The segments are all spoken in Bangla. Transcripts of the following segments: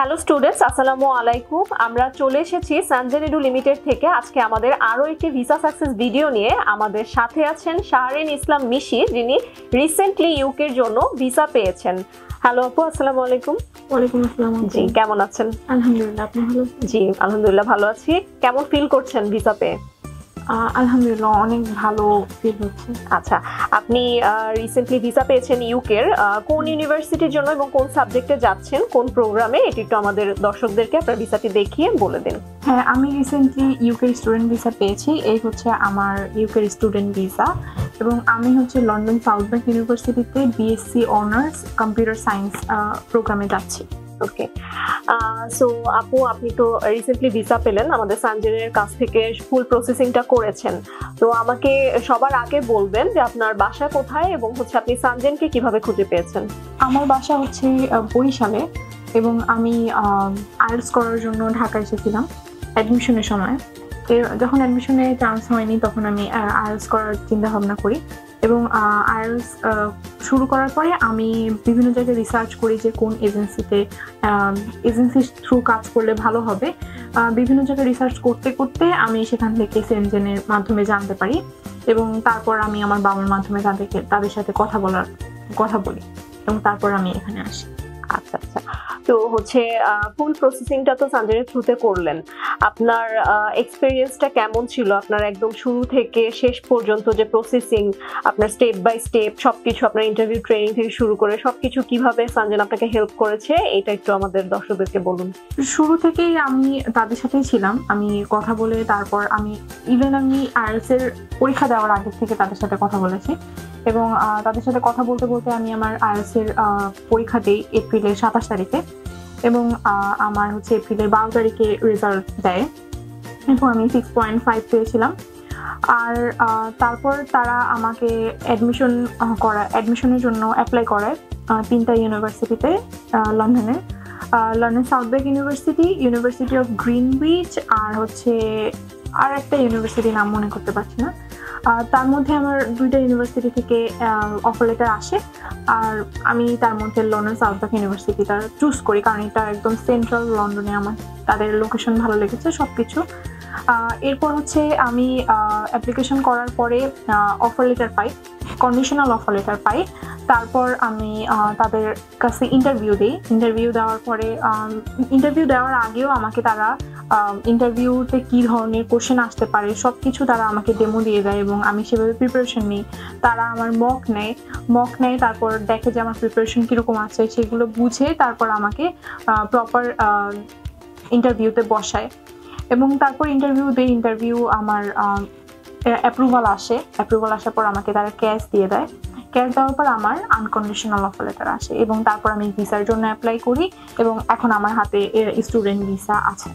হ্যালো স্টুডেন্টস, আসসালামু আলাইকুম। আমরা চলে এসেছি সানজেন এডু লিমিটেড থেকে আজকে আমাদের আরও একটি ভিসা সাকসেস ভিডিও নিয়ে। আমাদের সাথে আছেন শাহরিন ইসলাম মিশি, যিনি রিসেন্টলি ইউকের জন্য ভিসা পেয়েছেন। হ্যালো আপু, আসসালামু আলাইকুম। ওয়ালাইকুম আসসালাম। জি, কেমন আছেন? আলহামদুলিল্লাহ, আপনি ভালো? জি আলহামদুলিল্লাহ ভালো আছি। কেমন ফিল করছেন ভিসা পেয়ে? আলহামদুলিল্লাহ, অনেক ভালো ফিল হচ্ছে। আচ্ছা, আপনি রিসেন্টলি ভিসা পেয়েছেন ইউকের, কোন ইউনিভার্সিটির জন্য এবং কোন সাবজেক্টে যাচ্ছেন, কোন প্রোগ্রামে, এটি একটু আমাদের দর্শকদেরকে আপনার ভিসাটি দেখিয়ে বলে দিন। হ্যাঁ, আমি রিসেন্টলি ইউকের স্টুডেন্ট ভিসা পেয়েছি। এই হচ্ছে আমার ইউকের স্টুডেন্ট ভিসা এবং আমি হচ্ছে লন্ডন সাউথ ব্যাংক ইউনিভার্সিটিতে বিএসসি অনার্স কম্পিউটার সায়েন্স প্রোগ্রামে যাচ্ছি। ওকে, সো আপু, আপনি তো রিসেন্টলি ভিসা পেলেন, আমাদের সানজেনের কাছ থেকে ফুল প্রসেসিংটা করেছেন। তো আমাকে সবার আগে বলবেন যে আপনার বাসা কোথায় এবং হচ্ছে আপনি সানজেনকে কিভাবে খুঁজে পেয়েছেন। আমার বাসা হচ্ছে বরিশালে এবং আমি আইএলটিএস করার জন্য ঢাকা এসেছিলাম অ্যাডমিশনের সময়। যখন অ্যাডমিশনে চান্স হয়নি তখন আমি আইএলটিএস করার চিন্তা ভাবনা করি এবং আইএলটিএস শুরু করার পরে আমি বিভিন্ন জায়গায় রিসার্চ করি যে কোন এজেন্সির থ্রু কাজ করলে ভালো হবে। বিভিন্ন জায়গায় রিসার্চ করতে করতে আমি সেখান থেকে সেনজেনের মাধ্যমে জানতে পারি এবং তারপর আমি আমার বাবার মাধ্যমে তাদের সাথে কথা বলি এবং তারপর আমি এখানে আসি। আচ্ছা আচ্ছা, তো হচ্ছে ফুল প্রসেসিংটা তো সানজেনের থ্রুতে করলেন। আপনার এক্সপেরিয়েন্সটা কেমন ছিল? আপনার একদম শুরু থেকে শেষ পর্যন্ত যে প্রসেসিং, আপনার স্টেপ বাই স্টেপ সবকিছু, আপনার ইন্টারভিউ ট্রেনিং থেকে শুরু করে সবকিছু কিভাবে সানজেন আপনাকে হেল্প করেছে, এটা একটু আমাদের দর্শকদেরকে বলুন। শুরু থেকেই আমি তাদের সাথেই ছিলাম। আমি কথা বলে তারপর আমি আইএলটিএস এর পরীক্ষা দেওয়ার আগে থেকে তাদের সাথে কথা বলেছি এবং তাদের সাথে কথা বলতে বলতে আমি আমার আইএলটিএস এর পরীক্ষা দিই এপ্রিলের 27 তারিখে এবং আমার হচ্ছে এপ্রিলের 12 তারিখে রেজাল্ট দেয় এবং আমি 6.5 পেয়েছিলাম। আর তারপর তারা আমাকে অ্যাডমিশনের জন্য অ্যাপ্লাই করায় 3টা ইউনিভার্সিটিতে London South Bank University of Greenwich আর হচ্ছে আর একটা ইউনিভার্সিটির নাম মনে করতে পারছি না। তার মধ্যে আমার 2টা ইউনিভার্সিটি থেকে অফার লেটার আসে আর আমি তার মধ্যে লন্ডন সাউথ ব্যাংক ইউনিভার্সিটিটা চুজ করি কারণ এটা একদম সেন্ট্রাল লন্ডনে। আমার তাদের লোকেশন ভালো লেগেছে সবকিছু। এরপর হচ্ছে আমি অ্যাপ্লিকেশন করার পরে অফার লেটার পাই, কন্ডিশনাল অফার লেটার পাই। তারপর আমি তাদের কাছে ইন্টারভিউ দিই। ইন্টারভিউ দেওয়ার আগেও আমাকে তারা ইন্টারভিউতে কী ধরনের কোশ্চেন আসতে পারে সব কিছু তারা আমাকে ডেমো দিয়ে দেয় এবং আমি সেভাবে প্রিপারেশন নিই। তারা আমার মক নেয়, তারপর দেখে যে আমার প্রিপারেশন কীরকম আছে, সেগুলো বুঝে তারপর আমাকে প্রপার ইন্টারভিউতে বসায় এবং তারপর ইন্টারভিউ আমার অ্যাপ্রুভাল আসার পর আমাকে তারা ক্যাশ দেওয়ার পর আমার আনকন্ডিশনাল অফার লেটার আসে এবং তারপর আমি ভিসার জন্য অ্যাপ্লাই করি এবং এখন আমার হাতে স্টুডেন্ট ভিসা আছে।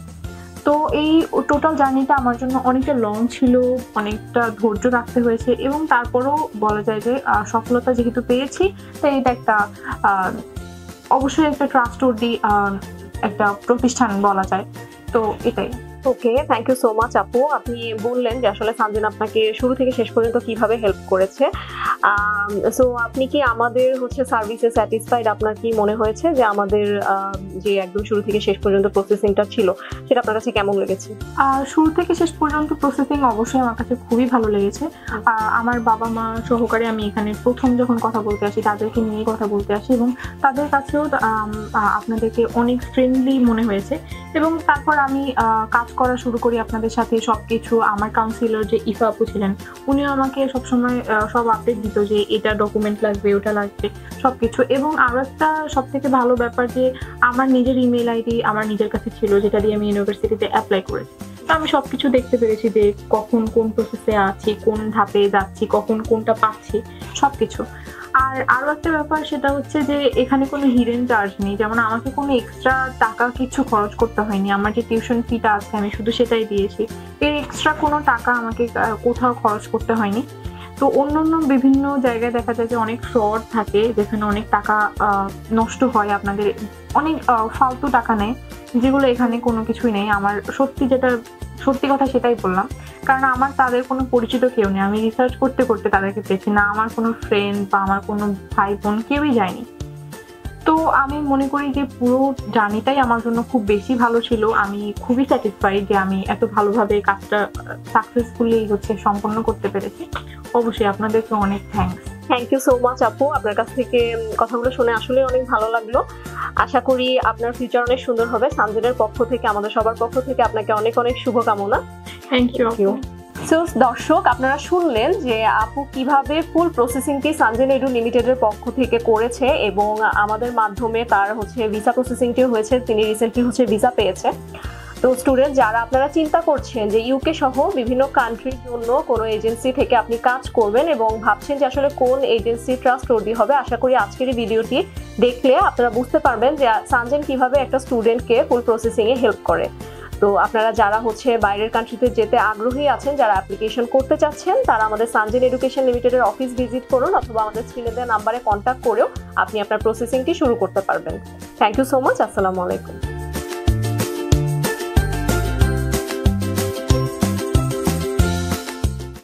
তো এই টোটাল জার্নিটা আমার জন্য অনেকটা লং ছিল, অনেকটা ধৈর্য রাখতে হয়েছে এবং তারপরও বলা যায় যে সফলতা যেহেতু পেয়েছি তাই এটা একটা অবশ্যই একটা ট্রাস্টওয়ার্দি একটা প্রতিষ্ঠান বলা যায়। তো এটাই। ওকে, থ্যাংক ইউ সো মাচ আপু। আপনি বললেন যে আসলে সানজেন আপনাকে শুরু থেকে শেষ পর্যন্ত কিভাবে হেল্প করেছে। সো আপনি কি আমাদের হচ্ছে সার্ভিসে স্যাটিসফাইড? আপনার কি মনে হয়েছে যে আমাদের যে একদম শুরু থেকে শেষ পর্যন্ত প্রসেসিংটা ছিল সেটা আপনার কাছে কেমন লেগেছে? শুরু থেকে শেষ পর্যন্ত প্রসেসিং অবশ্যই আমার কাছে খুবই ভালো লেগেছে। আমার বাবা মা সহকারে আমি এখানে প্রথম যখন কথা বলতে আসি তাদেরকে নিয়ে কথা বলতে আসি এবং তাদের কাছেও আপনাদেরকে অনেক ফ্রেন্ডলি মনে হয়েছে এবং তারপর আমি কাজ করা শুরু করি আপনাদের সাথে। সবকিছু আমার কাউন্সিলর যে ইফা আপু ছিলেন উনিও আমাকে সবসময় সব আপডেট দিত যে এটা ডকুমেন্ট লাগবে, ওটা লাগবে সবকিছু। এবং আরও একটা সবথেকে ভালো ব্যাপার যে আমার নিজের ইমেল আইডি আমার নিজের কাছে ছিল যেটা দিয়ে আমি ইউনিভার্সিটিতে অ্যাপ্লাই করেছি। তো আমি সবকিছু দেখতে পেরেছি যে কখন কোন প্রসেসে আছি, কোন ধাপে যাচ্ছি, কখন কোনটা পাচ্ছি সবকিছু। আর আরও একটা ব্যাপার সেটা হচ্ছে যে এখানে কোনো হিডেন চার্জ নেই, যেমন আমাকে কোনো এক্সট্রা টাকা কিছু খরচ করতে হয়নি। আমার যে টিউশন ফিটা আছে আমি শুধু সেটাই দিয়েছি, এর এক্সট্রা কোনো টাকা আমাকে কোথাও খরচ করতে হয়নি। তো অন্য বিভিন্ন জায়গায় দেখা যায় যে অনেক ফ্রড থাকে যেখানে অনেক টাকা নষ্ট হয়, আপনাদের অনেক ফালতু টাকা নেয়, যেগুলো এখানে কোনো কিছুই নেই। আমার সত্যি কথা সেটাই বললাম, কারণ আমার তাদের কোনো পরিচিত কেউ নেই। আমি রিসার্চ করতে করতে তাদেরকে পেয়েছি, না আমার কোনো ফ্রেন্ড বা আমার কোনো ভাই বোন কেউই যায়নি। তো আমি মনে করি যে পুরো জার্নিটাই আমার জন্য খুব বেশি ভালো ছিল। আমি খুবই স্যাটিসফাইড যে আমি এত ভালোভাবে কাজটা সাকসেসফুলি সম্পন্ন করতে পেরেছি। অবশ্যই আপনাদেরকে অনেক thanks. Thank you so much আপু, আপনার কাছ থেকে কথাগুলো শুনে আসলে অনেক ভালো লাগলো। আশা করি আপনার ফিউচার অনেক সুন্দর হবে। সানজেনের পক্ষ থেকে, আমাদের সবার পক্ষ থেকে আপনাকে অনেক অনেক শুভকামনা। Thank you. সো দর্শক, আপনারা শুনলেন যে আপু কিভাবে ফুল প্রসেসিংটি সানজেন এডু লিমিটেডের পক্ষ থেকে করেছে এবং আমাদের মাধ্যমে তার ভিসা প্রসেসিংটি হয়েছে। তিনি রিসেন্টলি ভিসা পেয়েছে। তো স্টুডেন্ট যারা আপনারা চিন্তা করছেন যে ইউকে সহ বিভিন্ন কান্ট্রির জন্য কোনো এজেন্সি থেকে আপনি কাজ করবেন এবং ভাবছেন যে আসলে কোন এজেন্সি ট্রাস্টওয়ার্দি হবে, আশা করি আজকের এই ভিডিওটি দেখলে আপনারা বুঝতে পারবেন যে সানজেন কিভাবে একটা স্টুডেন্টকে ফুল প্রসেসিংয়ে হেল্প করে। তো আপনারা যারা বাইরের কান্ট্রিতে যেতে আগ্রহী আছেন, যারা অ্যাপ্লিকেশন করতে চাচ্ছেন, তারা আমাদের সানজেন এডুকেশন লিমিটেডের অফিস ভিজিট করুন অথবা আমাদের স্ক্রিনে দেওয়া নাম্বারে কন্ট্যাক্ট করেও আপনি আপনার প্রসেসিংটি শুরু করতে পারবেন। Thank you so much. আসসালামু আলাইকুম।